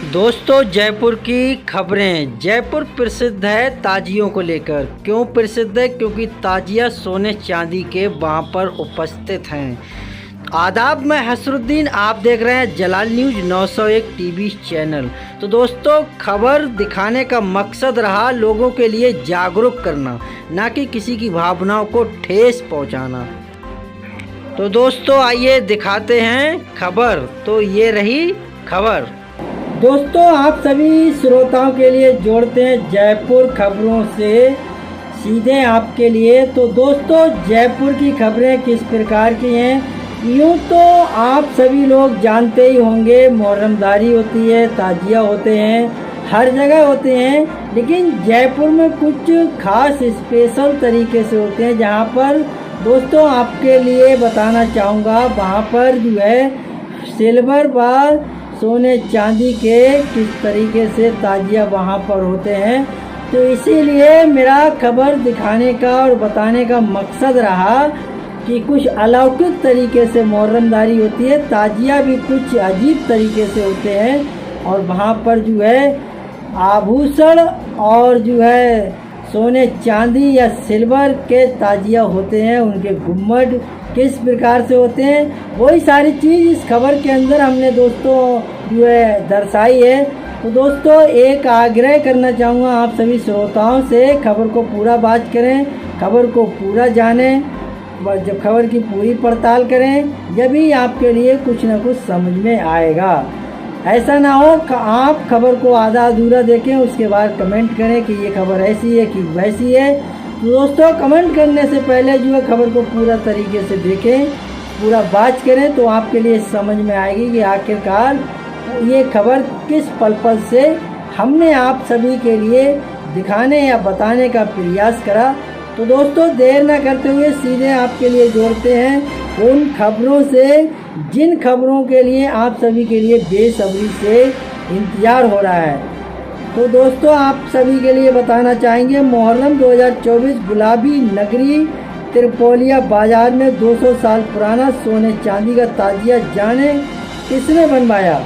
दोस्तों, जयपुर की खबरें। जयपुर प्रसिद्ध है ताजियों को लेकर। क्यों प्रसिद्ध है? क्योंकि ताजिया सोने चांदी के वहाँ पर उपस्थित हैं। आदाब, मैं हसरुद्दीन, आप देख रहे हैं जलाल न्यूज़ 901 टीवी चैनल। तो दोस्तों, खबर दिखाने का मकसद रहा लोगों के लिए जागरूक करना, ना कि किसी की भावनाओं को ठेस पहुँचाना। तो दोस्तों, आइए दिखाते हैं खबर। तो ये रही खबर। दोस्तों, आप सभी श्रोताओं के लिए जोड़ते हैं जयपुर खबरों से सीधे आपके लिए। तो दोस्तों, जयपुर की खबरें किस प्रकार की हैं? यूँ तो आप सभी लोग जानते ही होंगे, मुहर्रमदारी होती है, ताजिया होते हैं, हर जगह होते हैं। लेकिन जयपुर में कुछ खास स्पेशल तरीके से होते हैं, जहाँ पर दोस्तों आपके लिए बताना चाहूँगा, वहाँ पर जो है सिल्वर बार सोने चांदी के किस तरीके से ताजिया वहाँ पर होते हैं। तो इसीलिए मेरा खबर दिखाने का और बताने का मकसद रहा कि कुछ अलौकिक तरीके से मुहर्रमदारी होती है, ताजिया भी कुछ अजीब तरीके से होते हैं। और वहाँ पर जो है आभूषण और जो है सोने चांदी या सिल्वर के ताजिया होते हैं, उनके गुम्मट किस प्रकार से होते हैं, वही सारी चीज़ इस खबर के अंदर हमने दोस्तों जो है दर्शाई है। तो दोस्तों, एक आग्रह करना चाहूँगा आप सभी श्रोताओं से, खबर को पूरा बात करें, खबर को पूरा जानें, जब खबर की पूरी पड़ताल करें, जब ही आपके लिए कुछ ना कुछ समझ में आएगा। ऐसा ना हो कि आप खबर को आधा अधूरा देखें, उसके बाद कमेंट करें कि ये खबर ऐसी है कि वैसी है। तो दोस्तों, कमेंट करने से पहले जो है खबर को पूरा तरीके से देखें, पूरा बात करें, तो आपके लिए समझ में आएगी कि आखिरकार ये खबर किस पर्पस से हमने आप सभी के लिए दिखाने या बताने का प्रयास करा। तो दोस्तों, देर ना करते हुए सीधे आपके लिए जोड़ते हैं उन खबरों से जिन खबरों के लिए आप सभी के लिए बेसब्री से इंतज़ार हो रहा है। तो दोस्तों, आप सभी के लिए बताना चाहेंगे, मुहर्रम 2024 गुलाबी नगरी त्रिपोलिया बाज़ार में 200 साल पुराना सोने चांदी का ताजिया जाने किसने बनवाया।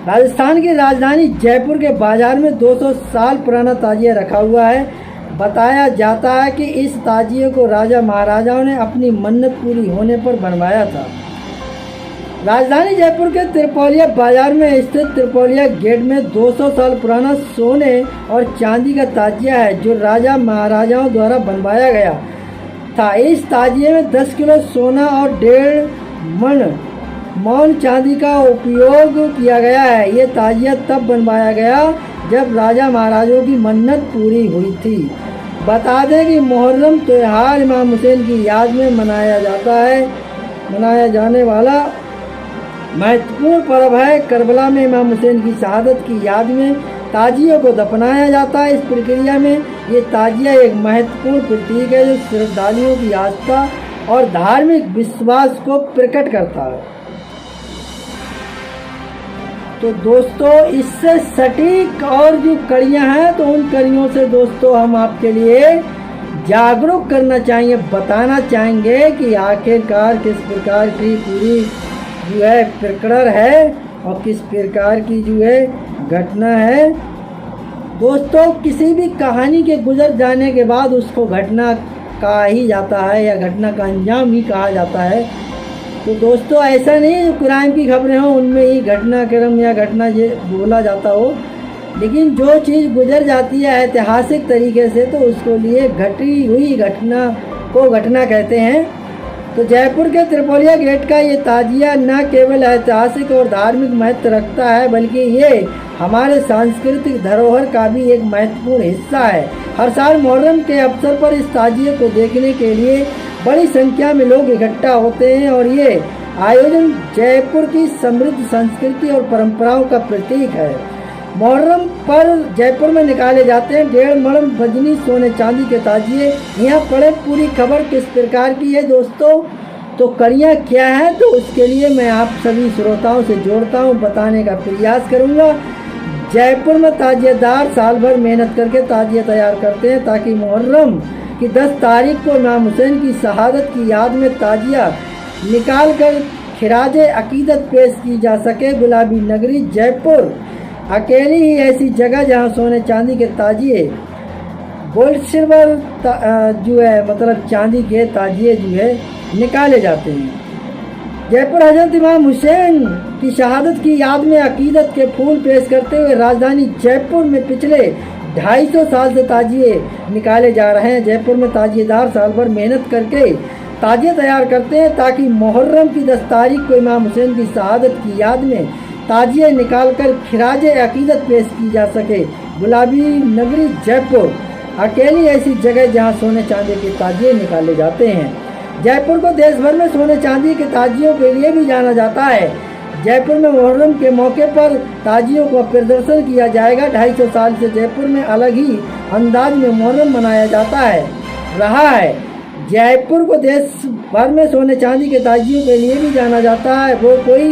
राजस्थान की राजधानी जयपुर के बाज़ार में 200 साल पुराना ताजिया रखा हुआ है। बताया जाता है कि इस ताजिए को राजा महाराजाओं ने अपनी मन्नत पूरी होने पर बनवाया था। राजधानी जयपुर के त्रिपोलिया बाजार में स्थित त्रिपोलिया गेट में 200 साल पुराना सोने और चांदी का ताजिया है, जो राजा महाराजाओं द्वारा बनवाया गया था। इस ताजिए में 10 किलो सोना और 1.5 मौन चांदी का उपयोग किया गया है। ये ताजिया तब बनवाया गया जब राजा महाराजों की मन्नत पूरी हुई थी। बता दें कि मुहर्रम त्यौहार इमाम हुसैन की याद में मनाया जाने वाला महत्वपूर्ण पर्व है। करबला में इमाम हुसैन की शहादत की याद में ताजियों को दफनाया जाता है। इस प्रक्रिया में ये ताजिया एक महत्वपूर्ण प्रतीक है, जो श्रद्धालुओं की आस्था और धार्मिक विश्वास को प्रकट करता है। तो दोस्तों, इससे सटीक और जो कड़ियाँ हैं, तो उन कड़ियों से दोस्तों हम आपके लिए जागरूक करना चाहेंगे, बताना चाहेंगे कि आखिरकार किस प्रकार की पूरी जो है प्रकरण है और किस प्रकार की जो है घटना है। दोस्तों, किसी भी कहानी के गुजर जाने के बाद उसको घटना कहा ही जाता है या घटना का अंजाम ही कहा जाता है। तो दोस्तों, ऐसा नहीं जो क्राइम की खबरें हों उनमें ही घटनाक्रम या घटना ये बोला जाता हो, लेकिन जो चीज़ गुजर जाती है ऐतिहासिक तरीके से, तो उसको लिए घटी हुई घटना को घटना कहते हैं। तो जयपुर के त्रिपोलिया गेट का ये ताजिया न केवल ऐतिहासिक और धार्मिक महत्व रखता है, बल्कि ये हमारे सांस्कृतिक धरोहर का भी एक महत्वपूर्ण हिस्सा है। हर साल मुहर्रम के अवसर पर इस ताजिए को देखने के लिए बड़ी संख्या में लोग इकट्ठा होते हैं, और ये आयोजन जयपुर की समृद्ध संस्कृति और परंपराओं का प्रतीक है। मुहर्रम पर जयपुर में निकाले जाते हैं 1.5 मण वजनी सोने चांदी के ताजिए। यहाँ पढ़े पूरी खबर किस प्रकार की है दोस्तों, तो कड़ियाँ क्या हैं, तो उसके लिए मैं आप सभी श्रोताओं से जोड़ता हूँ, बताने का प्रयास करूँगा। जयपुर में ताजिएदार साल भर मेहनत करके ताजिया तैयार करते हैं, ताकि मुहर्रम की 10 तारीख को इमाम हुसैन की शहादत की याद में ताजिया निकाल कर खिराज अकीदत पेश की जा सके। गुलाबी नगरी जयपुर अकेली ही ऐसी जगह जहाँ सोने चांदी के ताजिए, गोल्ड सिल्वर जो है मतलब चांदी के ताजिए जो है निकाले जाते हैं। जयपुर हजरत इमाम हुसैन की शहादत की याद में अकीदत के फूल पेश करते हुए राजधानी जयपुर में पिछले 250 साल से ताजिए निकाले जा रहे हैं। जयपुर में ताजिएदार साल भर मेहनत करके ताजिए तैयार करते हैं ताकि मुहर्रम की 10 तारीख को इमाम हुसैन की शहादत की याद में ताजिए निकालकर खिराज अकीदत पेश की जा सके। गुलाबी नगरी जयपुर अकेली ऐसी जगह जहां सोने चांदी के ताजिए निकाले जाते हैं। जयपुर को देश भर में सोने चांदी के ताजियों के लिए भी जाना जाता है। जयपुर में मुहर्रम के मौके पर ताजियों का प्रदर्शन किया जाएगा। 250 साल से जयपुर में अलग ही अंदाज में मुहर्रम मनाया जाता है रहा है। जयपुर को देश भर में सोने चांदी के ताजियों के लिए भी जाना जाता है। वो कोई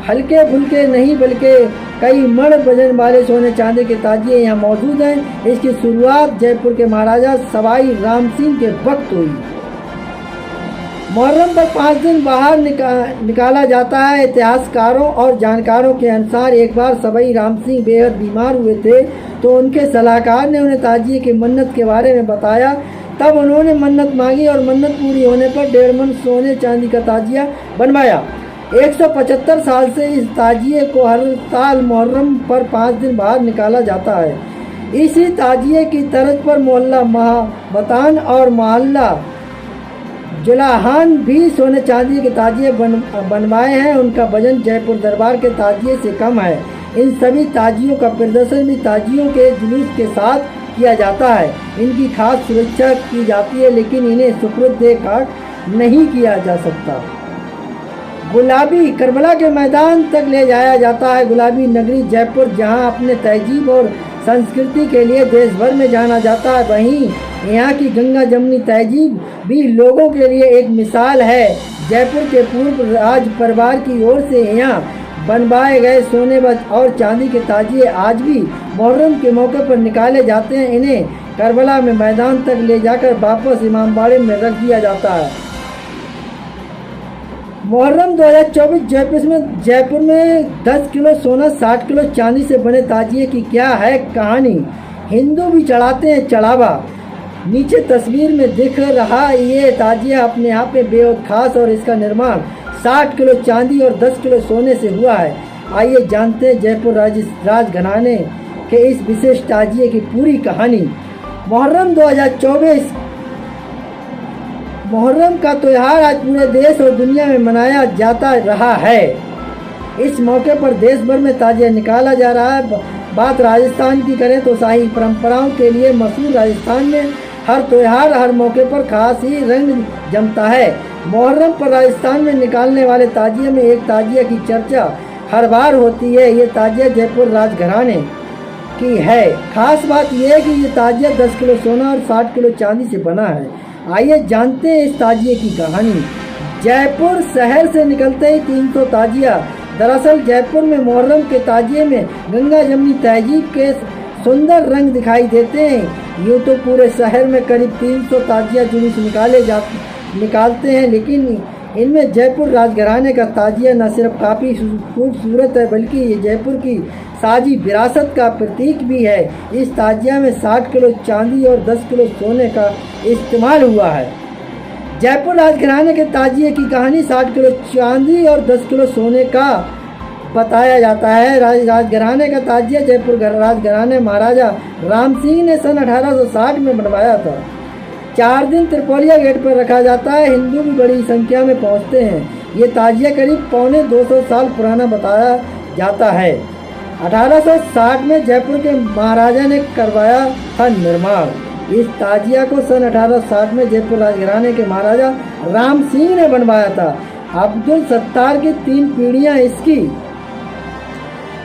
हल्के फुल्के नहीं बल्कि कई मण वजन वाले सोने चांदी के ताजिए यहाँ मौजूद हैं। इसकी शुरुआत जयपुर के महाराजा सवाई राम सिंह के वक्त हुई। मुहर्रम पर 5 दिन बाहर निकाला जाता है। इतिहासकारों और जानकारों के अनुसार एक बार सवाई राम सिंह बेहद बीमार हुए थे तो उनके सलाहकार ने उन्हें ताजिए की मन्नत के बारे में बताया। तब उन्होंने मन्नत मांगी और मन्नत पूरी होने पर 1.5 मन सोने चांदी का ताजिया बनवाया। 175 साल से इस ताजिए को हर साल मुहर्रम पर 5 दिन बाहर निकाला जाता है। इसी ताजिए की तर्ज पर मोहल्ला महाबतान और मोहल्ला जुलाहान भी सोने चांदी के ताजिए बनवाए हैं। उनका वजन जयपुर दरबार के ताजिए से कम है। इन सभी ताजियों का प्रदर्शन भी ताजियों के जुलूस के साथ किया जाता है। इनकी खास सुरक्षा की जाती है लेकिन इन्हें सुपुर्द काट नहीं किया जा सकता। गुलाबी करबला के मैदान तक ले जाया जाता है। गुलाबी नगरी जयपुर जहां अपने तहजीब और संस्कृति के लिए देश भर में जाना जाता है, वहीं यहाँ की गंगा जमनी तहजीब भी लोगों के लिए एक मिसाल है। जयपुर के पूर्व राज परिवार की ओर से यहाँ बनवाए गए सोने और चांदी के ताजिए आज भी मुहर्रम के मौके पर निकाले जाते हैं। इन्हें करबला में मैदान तक ले जाकर वापस इमामबाड़े में रख दिया जाता है। मुहर्रम 2024 जयपुर में 10 किलो सोना 60 किलो चांदी से बने ताजिए की क्या है कहानी। हिंदू भी चढ़ाते हैं चढ़ावा। नीचे तस्वीर में दिख रहा ये ताजिया अपने आप में बेहद खास और इसका निर्माण 60 किलो चांदी और 10 किलो सोने से हुआ है। आइए जानते हैं जयपुर राजघराने के इस विशेष ताजिए की पूरी कहानी। मुहर्रम 2024 मुहर्रम का त्यौहार आज पूरे देश और दुनिया में मनाया जाता रहा है। इस मौके पर देश भर में ताजिया निकाला जा रहा है। बात राजस्थान की करें तो शाही परंपराओं के लिए मशहूर राजस्थान में हर त्यौहार हर मौके पर खास ही रंग जमता है। मुहर्रम पर राजस्थान में निकालने वाले ताजिए में एक ताजिया की चर्चा हर बार होती है। ये ताजिया जयपुर राजघराने की है। खास बात यह है कि ये ताजिया 10 किलो सोना और 60 किलो चांदी से बना है। आइए जानते हैं इस ताजिए की कहानी। जयपुर शहर से निकलते ही 300 ताजिया। दरअसल जयपुर में मुहर्रम के ताजिए में गंगा जमनी तहजीब के सुंदर रंग दिखाई देते हैं। यूँ तो पूरे शहर में करीब 300 ताजिया जुलूस निकालते हैं, लेकिन इनमें जयपुर राजघराने का ताजिया न सिर्फ काफ़ी खूबसूरत है बल्कि ये जयपुर की साजी विरासत का प्रतीक भी है। इस ताजिया में 60 किलो चांदी और 10 किलो सोने का इस्तेमाल हुआ है। जयपुर राजघराने के ताजिए की कहानी 60 किलो चांदी और 10 किलो सोने का बताया जाता है। राजघराने का ताजिया जयपुर राजघराने महाराजा राम सिंह ने सन 1860 में बनवाया था। 4 दिन त्रिपोलिया गेट पर रखा जाता है। हिंदू भी बड़ी संख्या में पहुंचते हैं। ये ताजिया करीब 250 साल पुराना बताया जाता है। 1860 में जयपुर के महाराजा ने करवाया था निर्माण। इस ताजिया को सन 1860 में जयपुर राजघराने के महाराजा राम सिंह ने बनवाया था। अब्दुल सत्तार की 3 पीढ़ियां इसकी।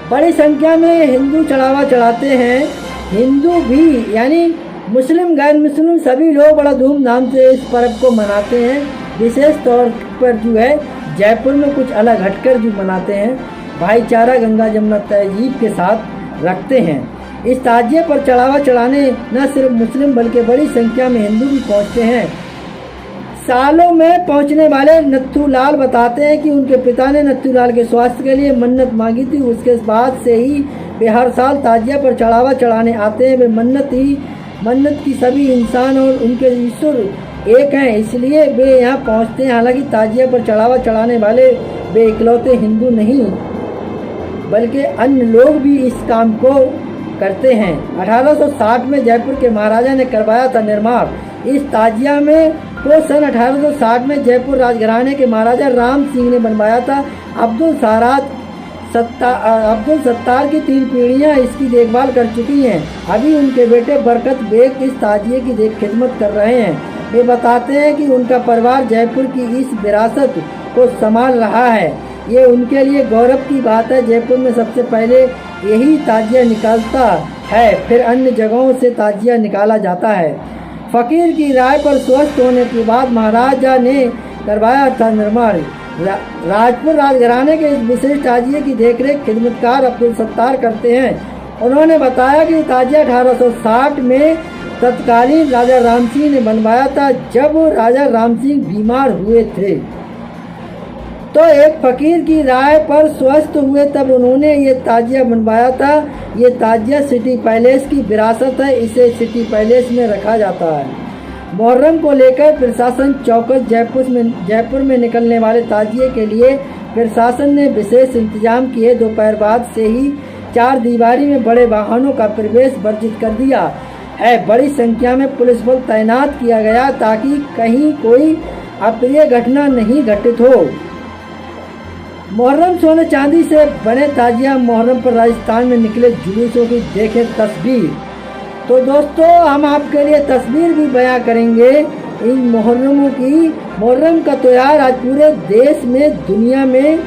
बड़ी संख्या में हिंदू चढ़ावा चढ़ाते हैं। हिंदू भी यानी मुस्लिम गैर मुस्लिम सभी लोग बड़ा धूमधाम से इस पर्व को मनाते हैं। विशेष तौर पर जो है जयपुर में कुछ अलग हटकर जो मनाते हैं, भाईचारा गंगा जमुना तहजीब के साथ रखते हैं। इस ताजिए पर चढ़ावा चढ़ाने न सिर्फ मुस्लिम बल्कि बड़ी संख्या में हिंदू भी पहुंचते हैं। सालों में पहुंचने वाले नथुलाल बताते हैं कि उनके पिता ने नथुलाल के स्वास्थ्य के लिए मन्नत मांगी थी। उसके बाद से ही वे हर साल ताजिया पर चढ़ावा चढ़ाने आते हैं। वे मन्नत की सभी इंसान और उनके ईश्वर एक हैं, इसलिए वे यहाँ पहुँचते हैं। हालांकि ताजिया पर चढ़ावा चढ़ाने वाले वे इकलौते हिंदू नहीं बल्कि अन्य लोग भी इस काम को करते हैं। 1860 में जयपुर के महाराजा ने करवाया था निर्माण। इस ताजिया में को सन 1860 में जयपुर राजघराने के महाराजा राम सिंह ने बनवाया था। अब्दुल सत्तार की 3 पीढ़ियां इसकी देखभाल कर चुकी हैं। अभी उनके बेटे बरकत बेग इस ताजिए की खिदमत कर रहे हैं। वे बताते हैं कि उनका परिवार जयपुर की इस विरासत को संभाल रहा है। ये उनके लिए गौरव की बात है। जयपुर में सबसे पहले यही ताजिया निकालता है, फिर अन्य जगहों से ताजिया निकाला जाता है। फकीर की राय पर स्वस्थ होने के बाद महाराजा ने करवाया था निर्माण। राजपुर राजघराने के इस विशेष ताजिए की देखरेख खिदमतकार अब्दुल सत्तार करते हैं। उन्होंने बताया कि ताजिया 1860 में तत्कालीन राजा राम सिंह ने बनवाया था, जब राजा राम सिंह बीमार हुए थे तो एक फकीर की राय पर स्वस्थ हुए, तब उन्होंने ये ताजिया बनवाया था। ये ताजिया सिटी पैलेस की विरासत है, इसे सिटी पैलेस में रखा जाता है। मुहर्रम को लेकर प्रशासन चौकस। जयपुर में निकलने वाले ताजिए के लिए प्रशासन ने विशेष इंतजाम किए। दोपहर बाद से ही 4 दीवारी में बड़े वाहनों का प्रवेश वर्जित कर दिया है। बड़ी संख्या में पुलिस बल तैनात किया गया ताकि कहीं कोई अप्रिय घटना नहीं घटित हो। मुहर्रम सोने चांदी से बने ताजिया मुहर्रम पर राजस्थान में निकले जुलूसों की देखें तस्वीर। तो दोस्तों, हम आपके लिए तस्वीर भी बयां करेंगे इन मुहर्रमों की। मुहर्रम का त्यौहार आज पूरे देश में दुनिया में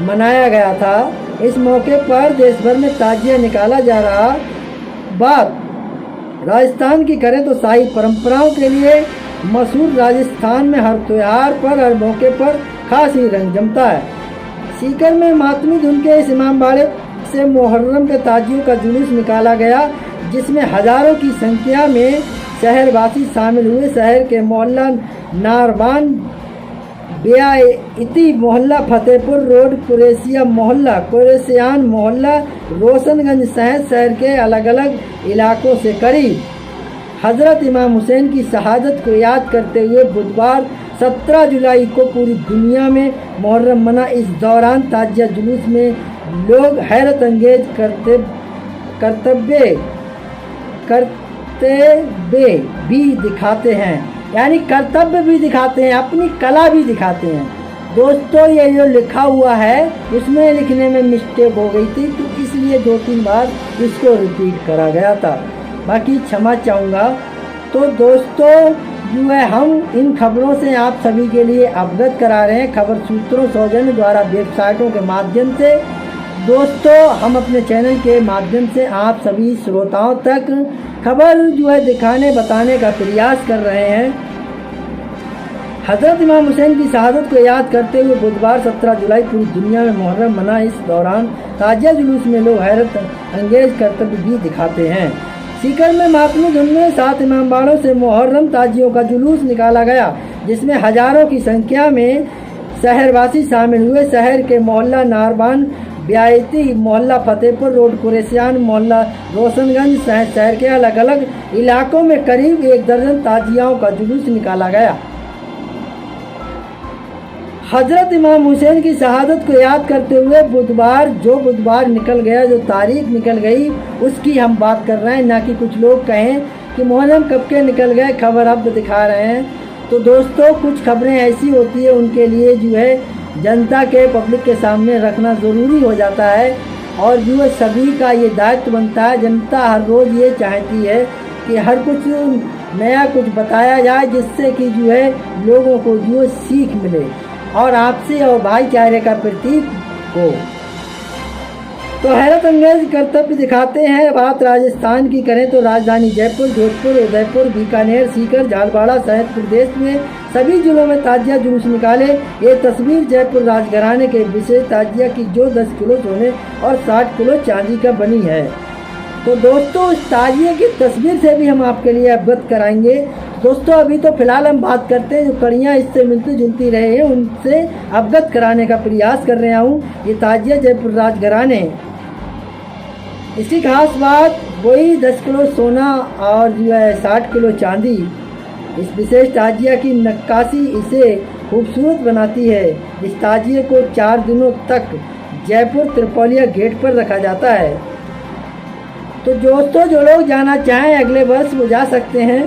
मनाया गया था। इस मौके पर देश भर में ताजिया निकाला जा रहा। बात राजस्थान की करें तो शाही परंपराओं के लिए मशहूर राजस्थान में हर त्यौहार पर, हर मौके पर खास ही रंग जमता है। सीकर में मातमी धुन के इस इमामबाड़े से मुहर्रम के ताजियों का जुलूस निकाला गया, जिसमें हजारों की संख्या में शहरवासी शामिल हुए। शहर के मोहल्ला नारवान, बेआईती मोहल्ला, फतेहपुर रोड, कुरेशियान मोहल्ला, रोशनगंज सहित शहर के अलग अलग इलाकों से करीब हजरत इमाम हुसैन की शहादत को याद करते हुए बुधवार 17 जुलाई को पूरी दुनिया में मुहर्रम मना। इस दौरान ताजिया जुलूस में लोग हैरत अंगेज कर्तव्य भी दिखाते हैं, यानी कर्तव्य भी दिखाते हैं, अपनी कला भी दिखाते हैं। दोस्तों, ये जो लिखा हुआ है उसमें लिखने में मिस्टेक हो गई थी, तो इसलिए 2-3 बार इसको रिपीट करा गया था, बाकी क्षमा चाहूँगा। तो दोस्तों, जो है हम इन खबरों से आप सभी के लिए अवगत करा रहे हैं खबर सूत्रों सौजन्य द्वारा वेबसाइटों के माध्यम से। दोस्तों, हम अपने चैनल के माध्यम से आप सभी श्रोताओं तक खबर जो है दिखाने बताने का प्रयास कर रहे हैं। हजरत इमाम हुसैन की शहादत को याद करते हुए बुधवार 17 जुलाई पूरी दुनिया में मुहर्रम मना। इस दौरान ताजिया जुलूस में लोग हैरत अंगेज कर्तव्य भी दिखाते हैं। सीकर में मातमी धुन में 7 इमामबाड़ों से मुहर्रम ताजियों का जुलूस निकाला गया, जिसमें हजारों की संख्या में शहरवासी शामिल हुए। शहर के मोहल्ला नारबान, बेआईती मोहल्ला, फतेहपुर रोड, कुरेशियान मोहल्ला, रोशनगंज सहित शहर के अलग अलग इलाकों में करीब 1 दर्जन ताजियाओं का जुलूस निकाला गया। हजरत इमाम हुसैन की शहादत को याद करते हुए बुधवार निकल गया, जो तारीख निकल गई उसकी हम बात कर रहे हैं, ना कि कुछ लोग कहें कि मुहर्रम कब के निकल गए, खबर अब दिखा रहे हैं। तो दोस्तों, कुछ खबरें ऐसी होती है उनके लिए जो है जनता के पब्लिक के सामने रखना ज़रूरी हो जाता है, और जो है सभी का ये दायित्व बनता है। जनता हर रोज़ ये चाहती है कि हर कुछ नया कुछ बताया जाए, जिससे कि जो है लोगों को जो सीख मिले और आपसी और भाईचारे का प्रतीक हो। तो हैरत अंगेज कर्तव्य दिखाते हैं। बात राजस्थान की करें तो राजधानी जयपुर, जोधपुर, उदयपुर, बीकानेर, सीकर, झालवाड़ा सहित प्रदेश में सभी जिलों में ताजिया जुलूस निकाले। ये तस्वीर जयपुर राजघराने के विशेष ताजिया की, जो 10 किलो सोने और 60 किलो चांदी का बनी है। तो दोस्तों, इस ताजिए की तस्वीर से भी हम आपके लिए अवगत कराएंगे। दोस्तों अभी तो फिलहाल हम बात करते हैं जो कड़ियाँ इससे मिलती जुलती रहे हैं उनसे अवगत कराने का प्रयास कर रहा हूँ। ये ताजिया जयपुर राजघराने, इसकी खास बात वही 10 किलो सोना और जो है 60 किलो चांदी। इस विशेष ताजिया की नक्काशी इसे खूबसूरत बनाती है। इस ताजिए को 4 दिनों तक जयपुर त्रिपोलिया गेट पर रखा जाता है। तो दोस्तों जो लोग जाना चाहें अगले वर्ष वो जा सकते हैं।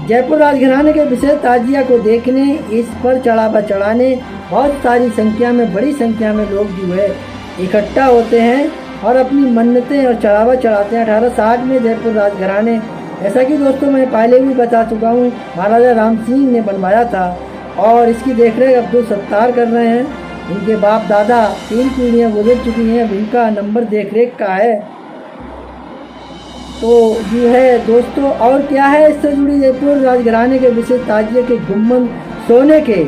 जयपुर राजघराने के विशेष ताजिया को देखने, इस पर चढ़ावा चढ़ाने बहुत सारी संख्या में, बड़ी संख्या में लोग जो है इकट्ठा होते हैं और अपनी मन्नतें और चढ़ावा चढ़ाते हैं। 1860 में जयपुर राजघराने, ऐसा कि दोस्तों मैं पहले भी बता चुका हूँ, महाराजा राम सिंह ने बनवाया था और इसकी देखरेख अब्दुल सत्तार कर रहे हैं। इनके बाप दादा 3 पीढ़ियाँ गुजर चुकी हैं, अब इनका नंबर देखरेख का है। तो जो है दोस्तों और क्या है इससे जुड़ी जयपुर राजघराने के विशेष ताजिए के गुम्बद सोने के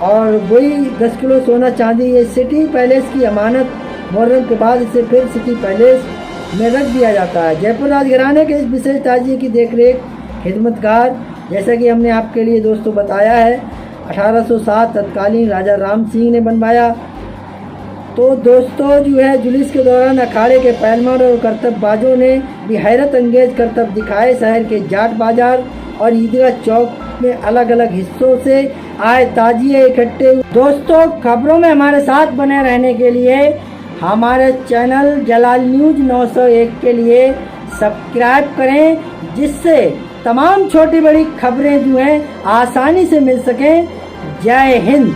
और वही 10 किलो सोना चांदी। ये सिटी पैलेस की अमानत, मुहर्रम के बाद इसे फिर सिटी पैलेस में रख दिया जाता है। जयपुर राजघराने के इस विशेष ताजिए की देखरेख खिदमतगार, जैसा कि हमने आपके लिए दोस्तों बताया है, 1807 तत्कालीन राजा राम सिंह ने बनवाया। तो दोस्तों जो है जुलूस के दौरान अखाड़े के पहलवान और करतबबाजों ने भी हैरत अंगेज करतब दिखाए। शहर के जाट बाजार और ईदगाह चौक में अलग अलग हिस्सों से आए ताजिए इकट्ठे। दोस्तों खबरों में हमारे साथ बने रहने के लिए हमारे चैनल जलाल न्यूज़ 901 के लिए सब्सक्राइब करें, जिससे तमाम छोटी बड़ी खबरें जो हैं आसानी से मिल सकें। जय हिंद।